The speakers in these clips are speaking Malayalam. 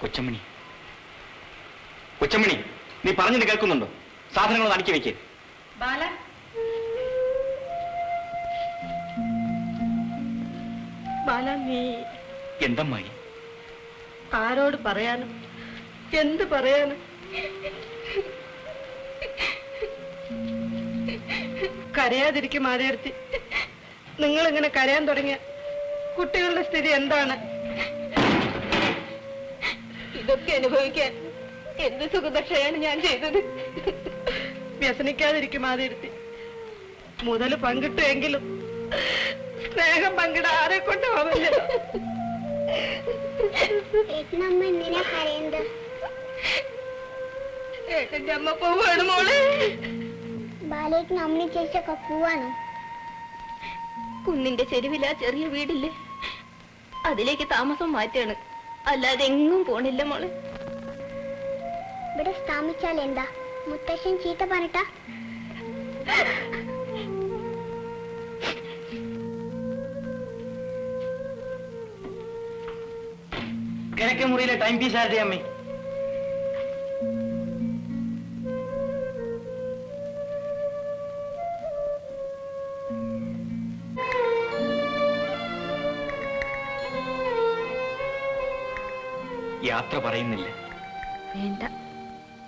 കൊച്ചമ്മണി, കൊച്ചമ്മണി, നീ പറഞ്ഞത് കേൾക്കുന്നുണ്ടോ? സാധനങ്ങൾ അടുക്കി വെക്കേ. ബാല, ബാല, നീ എന്തമ്മായി? ആരോട് പറയാനും എന്ത് പറയാനും? കരയാതിരിക്കും ആദ്യർത്തി. നിങ്ങൾ ഇങ്ങനെ കരയാൻ തുടങ്ങിയ കുട്ടികളുടെ സ്ഥിതി എന്താണ്? ഇതൊക്കെ അനുഭവിക്കാൻ എന്ത് സുഖദക്ഷയാണ് ഞാൻ ചെയ്തത്. വ്യസനിക്കാതിരിക്കും ആദ്യർത്തി. മുതൽ പങ്കിട്ടെങ്കിലും സ്നേഹം പങ്കിട ആരെ കൊണ്ടാവില്ല. ഏട്ടന്റെ അമ്മ പോവാണ് മോളെ. ബാലേട്ടന് അമ്മ ചേച്ചൊക്കെ പോവാണോ? കുന്നിന്റെ ചെരുവില ചെറിയ വീടില്ലേ, അതിലേക്ക് താമസം മാറ്റാണ്. അല്ലാതെ എങ്ങും പോണില്ല മോളെ. ഇവിടെ സ്ഥാപിച്ചാൽ എന്താ? മുത്തശ്ശൻ ചീത്ത പറഞ്ഞിട്ടാ? കിഴക്കേ മുറിയിലെ ടൈം പീസ് ആരുടെ അമ്മേ? യാത്ര പറയുന്നില്ല. വേണ്ട,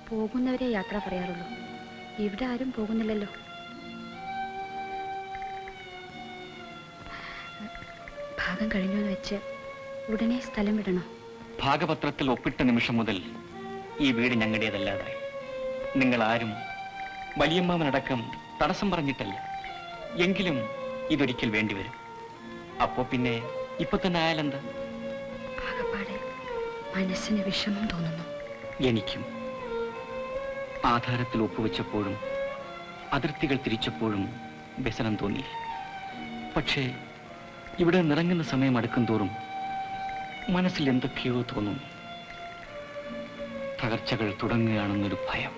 പോകുന്നവരെ യാത്ര പറയാറുള്ളൂ. ഇവിടെ ആരും പോകുന്നില്ലല്ലോ. ഭാഗം കഴിഞ്ഞു വെച്ച് ഉടനെ സ്ഥലം വിടണോ? ഭാഗപത്രത്തിൽ ഒപ്പിട്ട നിമിഷം മുതൽ ഈ വീട് ഞങ്ങളുടേതല്ലാതായി. നിങ്ങൾ ആരും വലിയമ്മാവനടക്കം തടസ്സം പറഞ്ഞിട്ടല്ല. എങ്കിലും ഇതൊരിക്കൽ വേണ്ടിവരും. അപ്പോ പിന്നെ ഇപ്പൊ തന്നെ ആയാലെന്താ? ആകപ്പാടെ മനസ്സിന് വിഷമം തോന്നുന്നു. എനിക്കും. ആധാരത്തിൽ ഒപ്പുവെച്ചപ്പോഴും അതിർത്തികൾ തിരിച്ചപ്പോഴും വ്യസനം തോന്നി. പക്ഷേ ഇവിടെ നിറങ്ങുന്ന സമയം അടുക്കും തോറും മനസ്സിൽ എന്തൊക്കെയോ തോന്നുന്നു. തകർച്ചകൾ തുടങ്ങുകയാണെന്നൊരു ഭയം.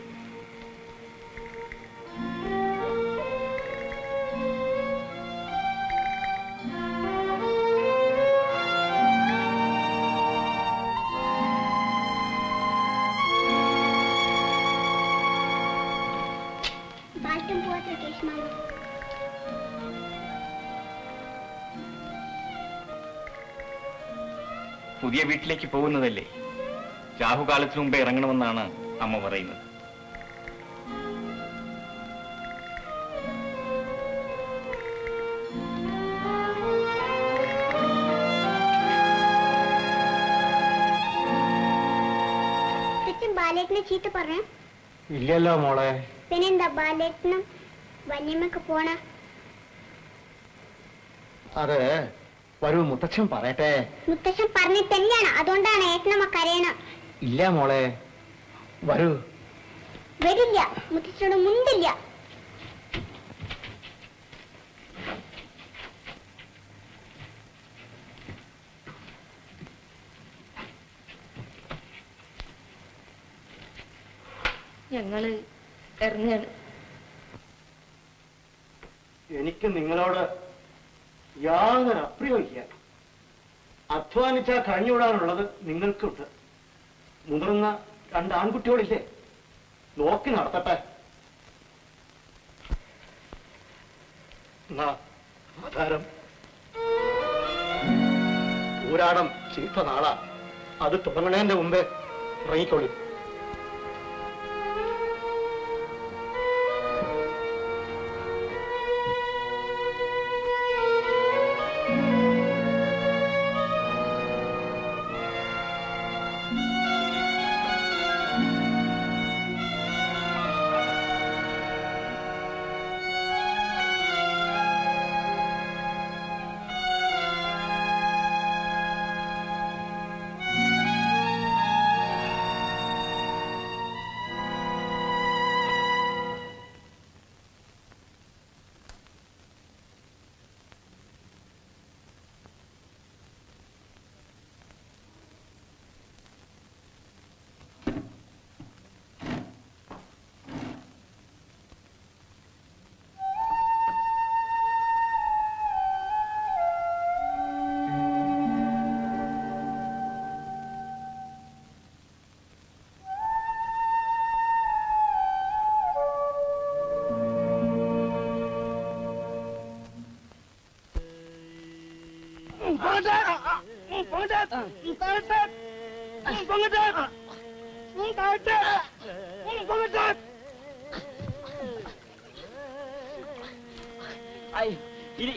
പുതിയ വീട്ടിലേക്ക് പോകുന്നതല്ലേ, രാഹുകാലത്തിനു മുമ്പേ ഇറങ്ങണമെന്നാണ് അമ്മ പറയുന്നത്. ബാലേട്ടനെ ചീത്ത പറഞ്ഞ? ഇല്ലല്ലോ മോളെ. പിന്നെന്താ ബാലേട്ടനും വല്യമ്മക്ക് പോണ? അതെ, വരൂ മുത്തച്ഛൻ പറയട്ടെ. മുത്തച്ഛൻ പറഞ്ഞിട്ട് തന്നെയാണ്, അതുകൊണ്ടാണ് ഏട്ടനമ്മ കരയണം. ഇല്ല മോളെ, വരൂ. വരില്ല, മുത്തച്ഛനോട് മുണ്ടില്ല. ഞങ്ങള് ഇറങ്ങാണ്. എനിക്ക് നിങ്ങളോട് യാതൊരു അപ്രിയമില്ല. അധ്വാനിച്ചാൽ കഴിഞ്ഞുകൂടാനുള്ളത് നിങ്ങൾക്കുണ്ട്. മുതിർന്ന രണ്ട് ആൺകുട്ടികളില്ലേ, നോക്കി നടത്തട്ടെ. ആധാരം ഊരാടം ചീത്ത നാളാ. അത് തുടങ്ങണേന്റെ മുമ്പേ ഇറങ്ങിക്കൊള്ളു.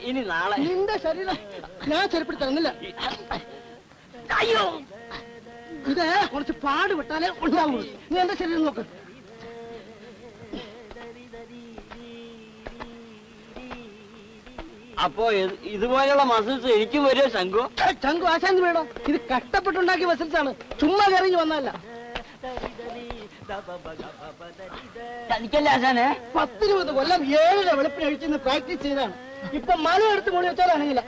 ഇനി നാളെ നിന്റെ ശരീരം ഞാൻ ചെരുപ്പിട്ട് തന്നില്ല. അയ്യോ, ഇത് കുറച്ച് പാട് വിട്ടാലേ ഉണ്ടാവൂ. നീ എന്റെ ശരീരം നോക്ക്. അപ്പോ ഇതുപോലെയുള്ള മസിൽസ് എനിക്കും വരുമോ ശങ്കു? ശങ്കു ആശാന്തി വേണോ? ഇത് കഷ്ടപ്പെട്ടുണ്ടാക്കിയ മസിൽസ് ആണ്, ചുമ്മാ കറിഞ്ഞു വന്നല്ല. തനിക്കല്ലേ ആശാനെ? 10-20 കൊല്ലം 7 വെളുപ്പിന് കഴിച്ചെന്ന് പ്രാക്ടീസ് ചെയ്താണ്. ഇപ്പൊ മല എടുത്ത് മോളി വെച്ചാലാണെങ്കിൽ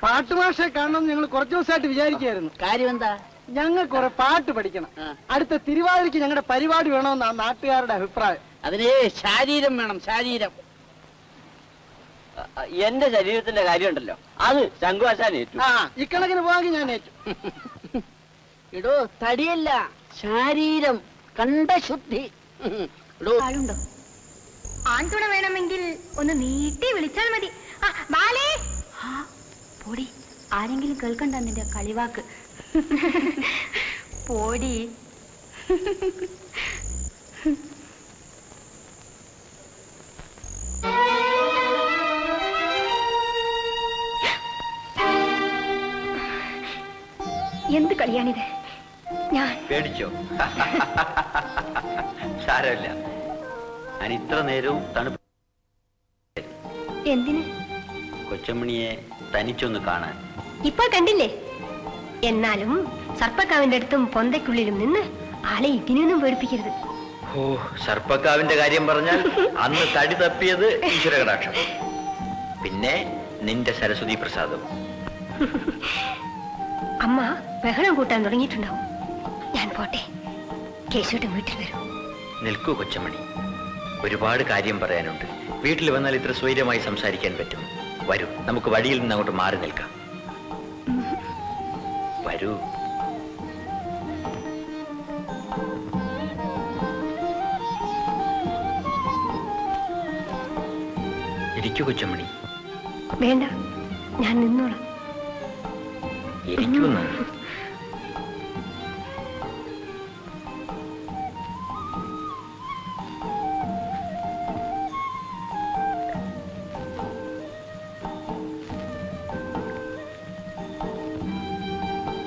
പാട്ടുമാഷെ കാണണം ഞങ്ങൾ കുറച്ചു ദിവസമായിട്ട് വിചാരിക്കുകയായിരുന്നു. കാര്യം എന്താ? ഞങ്ങൾ കുറെ പാട്ട് പഠിക്കണം. അടുത്ത തിരുവാതിരയ്ക്ക് ഞങ്ങളുടെ പരിപാടി വേണമെന്നാണ് നാട്ടുകാരുടെ അഭിപ്രായം. അതിന് ശാരീരം വേണം, ശാരീരം. എന്റെ ശരീരത്തിന്റെ കാര്യമുണ്ടല്ലോ, അത് ശങ്കു ആശാൻ ഏറ്റു. ഇക്കണക്കിന് പോകാമെങ്കിൽ ഞാൻ ഏറ്റു. ഇടോ, തടിയല്ല, ശാരീരം, കണ്ഠശുദ്ധി. ആളുണ്ടോ? ആൺതുണ വേണമെങ്കിൽ ഒന്ന് നീട്ടി വിളിച്ചാൽ മതി. ബാലേ, പോടി, ആരെങ്കിലും കേൾക്കണ്ട നിന്റെ കളിവാക്ക്. പോടി. എന്ത് കളിയാണിത്? ഞാൻ പേടിച്ചോ? സാരമില്ല, ഞാൻ ഇത്ര നേരവും തണുപ്പ്. എന്തിന്? കൊച്ചമണിയെ തനിച്ചൊന്ന് കാണാൻ. ഇപ്പോൾ കണ്ടില്ലേ? എന്നാലും സർപ്പക്കാവിന്റെ അടുത്തും പൊന്തയ്ക്കുള്ളിലും നിന്ന് ആളെ ഇതിനൊന്നും പേടിപ്പിക്കരുത്. ഓ, സർപ്പക്കാവിന്റെ കാര്യം പറഞ്ഞാൽ അന്ന് തടി തപ്പിയത് ഈശ്വര കടാക്ഷം, പിന്നെ നിന്റെ സരസ്വതി പ്രസാദം. അമ്മ ബഹളം കൂട്ടാൻ തുടങ്ങിയിട്ടുണ്ടാവും. ഞാൻ പോട്ടെ, കേശുവിന്റെ വീട്ടിൽ വരൂ. നിൽക്കൂ കൊച്ചമണി, ഒരുപാട് കാര്യം പറയാനുണ്ട്. വീട്ടിൽ വന്നാൽ ഇത്ര സ്വൈര്യമായി സംസാരിക്കാൻ പറ്റും. വരൂ, നമുക്ക് വഴിയിൽ നിന്ന് അങ്ങോട്ട് മാറി നിൽക്കാം. വരൂ. ഇരിക്കൂ കൊച്ചമണി. വേണ്ട, ഞാൻ നിന്നോളാം. ഇരിക്കുന്നു.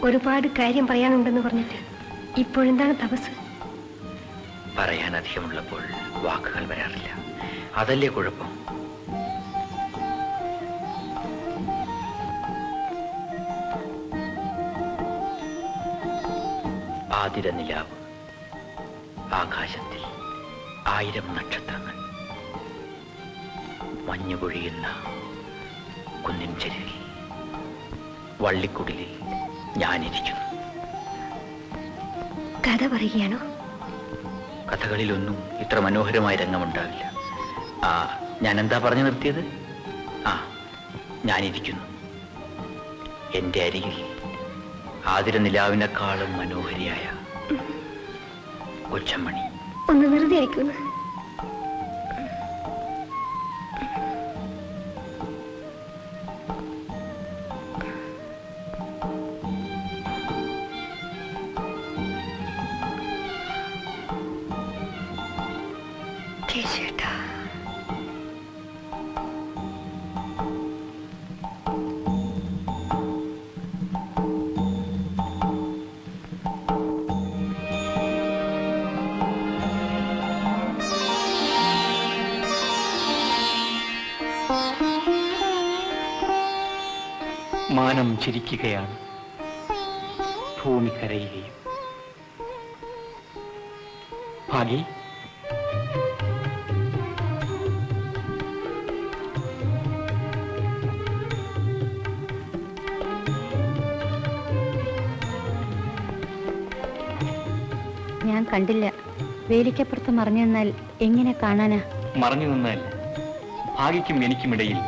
ഒരുപാട് കാര്യം പറയാനുണ്ടെന്ന് പറഞ്ഞിട്ട് ഇപ്പോഴെന്താണ് തപസ്? പറയാൻ അധികമുള്ളപ്പോൾ വാക്കുകൾ വരാറില്ല, അതല്ലേ കുഴപ്പം. ആതിര നിലാവ്, ആകാശത്തിൽ 1000 നക്ഷത്രങ്ങൾ, മഞ്ഞു പൊഴിയുന്ന കുന്നിൻ ചെരുവിൽ, വള്ളിക്കുടിലിൽ ഞാനിരിക്കുന്നു. കഥ പറയുകയാണോ? കഥകളിലൊന്നും ഇത്ര മനോഹരമായ രംഗമുണ്ടാവില്ല. ഞാൻ എന്താ പറഞ്ഞു നിർത്തിയത്? ഞാനിരിക്കുന്നു. എന്റെ അരികിൽ ആതിര നിലാവിനെക്കാളും മനോഹരിയായ കൊച്ചമണി. ഒന്ന് വെറുതെ ഇരിക്കുന്നു. കേശുവേട്ടാ, മാനം ചിരിക്കുകയാണ്, ഭൂമി കരയുകയും. ഭാഗി, ഞാൻ കണ്ടില്ല. വേലിക്കപ്പുറത്ത് മറിഞ്ഞു നിന്നാൽ എങ്ങനെ കാണാനാ? മറഞ്ഞു നിന്നാൽ ഭാഗ്യക്കും എനിക്കുമിടയിൽ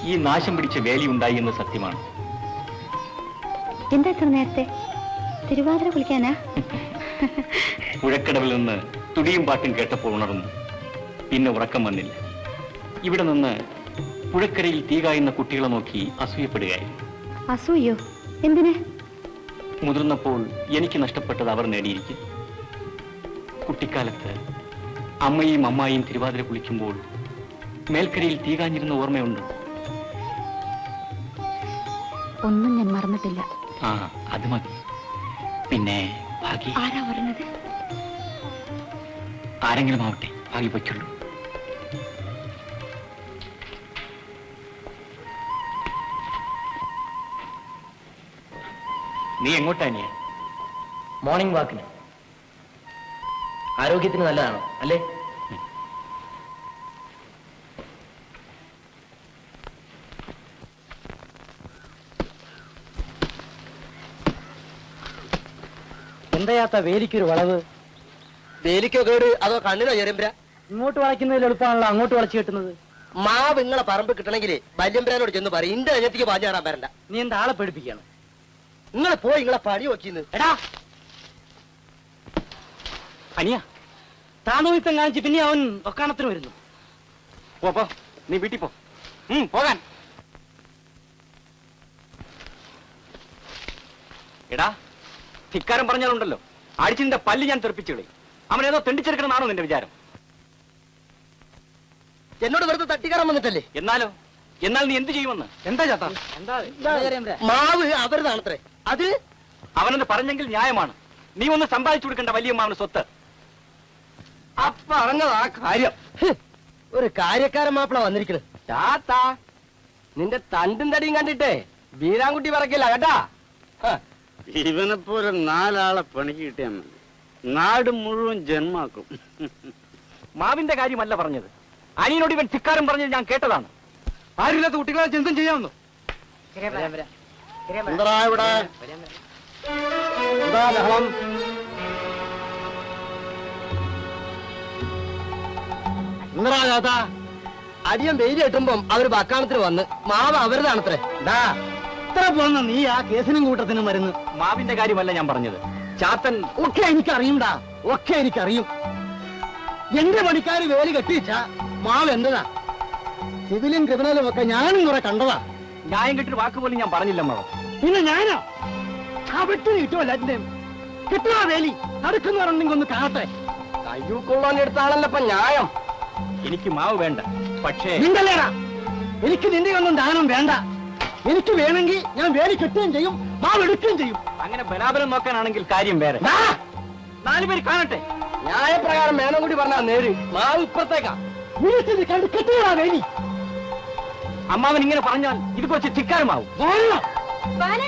ഈ നാശം പിടിച്ച വേലി ഉണ്ടായി എന്ന് സത്യമാണ്. എന്താ ഇത്ര നേരത്തെ? തിരുവാതിര കുളിക്കാനാ? പുഴക്കടവിൽ നിന്ന് തുടിയും പാട്ടും കേട്ടപ്പോൾ ഉണർന്നു. പിന്നെ ഉറക്കം വന്നില്ല. ഇവിടെ നിന്ന് പുഴക്കരയിൽ തീ കായുന്ന കുട്ടികളെ നോക്കി അസൂയപ്പെടുകയായിരുന്നു. അസൂയോ? എന്തിന്? മുതിർന്നപ്പോൾ എനിക്ക് നഷ്ടപ്പെട്ടത് അവർ നേടിയിരിക്കും. കുട്ടിക്കാലത്ത് അമ്മയും അമ്മായിയും തിരുവാതിര കുളിക്കുമ്പോൾ മേൽക്കരയിൽ തീ കാഞ്ഞിരുന്ന ഓർമ്മയുണ്ട്. ഒന്നും ഞാൻ മറന്നിട്ടില്ല. ആ, അത് മതി. പിന്നെ ഭാഗ്യ, ആരാ പറഞ്ഞത്? ആരെങ്കിലും ആവട്ടെ, ഭാഗ്യ പൊയ്ക്കുള്ളൂ. നീ എങ്ങോട്ടാ നീ? മോർണിംഗ് വാക്കിന്. ആരോഗ്യത്തിന് നല്ലതാണോ അല്ലേ? എന്താ വേലിക്കൊരു വളവ്? വേലിക്കോ കേട് അതോ കണ്ണിനോ ചെറിയമ്പര? ഇങ്ങോട്ട് വളയ്ക്കുന്നതിൽ എളുപ്പമാണല്ലോ അങ്ങോട്ട് വളച്ചു കിട്ടുന്നത്. മാവ് നിങ്ങളെ പറമ്പ് കിട്ടണമെങ്കിൽ വല്യമ്പരാനോട് ചെന്ന് പറയും. ഇന്റെ അനിയത്തിക്ക് പാഞ്ഞാറാൻ വരണ്ട. നീ എന്താ ആളെ പേടിപ്പിക്കുകയാണ്? നിങ്ങൾ പോയി നിങ്ങളെ പണി നോക്കിന്ന്. എടാ, അനിയ, താനോയിത്തം കാണിച്ച് പിന്നെ അവൻ ഒക്കാണത്തിന് വരുന്നു. പോ, നീ വീട്ടിൽ പോ. പോകാൻ. എടാ, ധിക്കാരം പറഞ്ഞാലുണ്ടല്ലോ, അടിച്ചിന്റെ പല്ല് ഞാൻ തെറിപ്പിച്ചുകളെ. അവനേതോ തെണ്ടിച്ചെടുക്കണമെന്നാണോ നിന്റെ വിചാരം? എന്നോട് വെറുതെ തട്ടിക്കറാൻ വന്നിട്ടല്ലേ? എന്നാൽ നീ എന്ത് ചെയ്യുമെന്ന്? എന്താ ചാത്താ? മാവ് അവരുതാണത്രേ. അത് അവനെന്ന് പറഞ്ഞെങ്കിൽ ന്യായമാണ്. നീ ഒന്ന് സമ്പാദിച്ചു കൊടുക്കേണ്ട വലിയ മാവന് സ്വത്ത്. അപ്പൊ അറിഞ്ഞതാ കാര്യം. ഒരു കാര്യക്കാരൻ മാപ്പിള വന്നിരിക്കണ്. ചാത്താ, നിന്റെ തണ്ടും തടിയും കണ്ടിട്ടേ വീരാൻകുട്ടി പറക്കില്ല കേട്ടാ. ഇവനെ പോലെ 4 ആളെ പണിക്ക് കിട്ടിയാൽ മതി, നാട് മുഴുവൻ ജന്മാക്കും. മാവിന്റെ കാര്യമല്ല പറഞ്ഞത്. അനിയനോട് ഇവൻ ധിക്കാരം പറഞ്ഞത് ഞാൻ കേട്ടതാണ്. ആരില്ലാത്ത കുട്ടികളെ എന്തും ചെയ്യാമെന്നോ? എന്താ ഇവിടെ എന്താ ബഹളം? എന്താ ചാത്താ? അടിയൻ വെയിൽ കെട്ടുമ്പം അവര് ബക്കാണത്തിന് വന്ന് മാവ് അവരുതാണത്രേ. ഇത്ര പോന്ന നീ ആ കേസിനും കൂട്ടത്തിനും മരുന്ന്. മാവിന്റെ കാര്യമല്ല ഞാൻ പറഞ്ഞത്. ചാത്തൻ ഒക്കെ എനിക്കറിയണ്ടാ, ഒക്കെ എനിക്കറിയും. എന്റെ പണിക്കാര് വേലി കെട്ടിച്ച മാവ് എന്റെതാ. സിവിലും ക്രിമിനലും ഒക്കെ ഞാനും കുറെ കണ്ടതാ. ന്യായം കിട്ടിയ വാക്ക് പോലും ഞാൻ പറഞ്ഞില്ല മാവ്. പിന്നെ ഞാനോ? ആ വെട്ടിന് കിട്ടുമല്ല എന്റെയും കിട്ടുക വേലി നടക്കുന്ന പറഞ്ഞെങ്കിൽ ഒന്ന് കാണട്ടെ. കയ്യൂക്കൊള്ളാൻ എടുത്താണല്ലപ്പ ന്യായം. എനിക്ക് മാവ് വേണ്ട. പക്ഷേ നിണ്ടല്ലേടാ, എനിക്ക് നിന്റെ ഒന്നും ദാനം വേണ്ട. എനിക്ക് വേണമെങ്കിൽ ഞാൻ വേലി കെട്ടുകയും ചെയ്യും, മാവ് എടുക്കുകയും ചെയ്യും. അങ്ങനെ ബലാബലം നോക്കാനാണെങ്കിൽ കാര്യം വേറെ. 4 പേര് കാണട്ടെ. ന്യായപ്രകാരം മേനം കൂടി പറഞ്ഞാ നേര്. മാവ് ഇപ്പുറത്തേക്കാ. വീട്ടിൽ കണ്ട് കെട്ടുകടാ വേലി. അമ്മാവൻ ഇങ്ങനെ പറഞ്ഞാൽ ഇത് കുറച്ച് ധിക്കാരമാവും. ബാല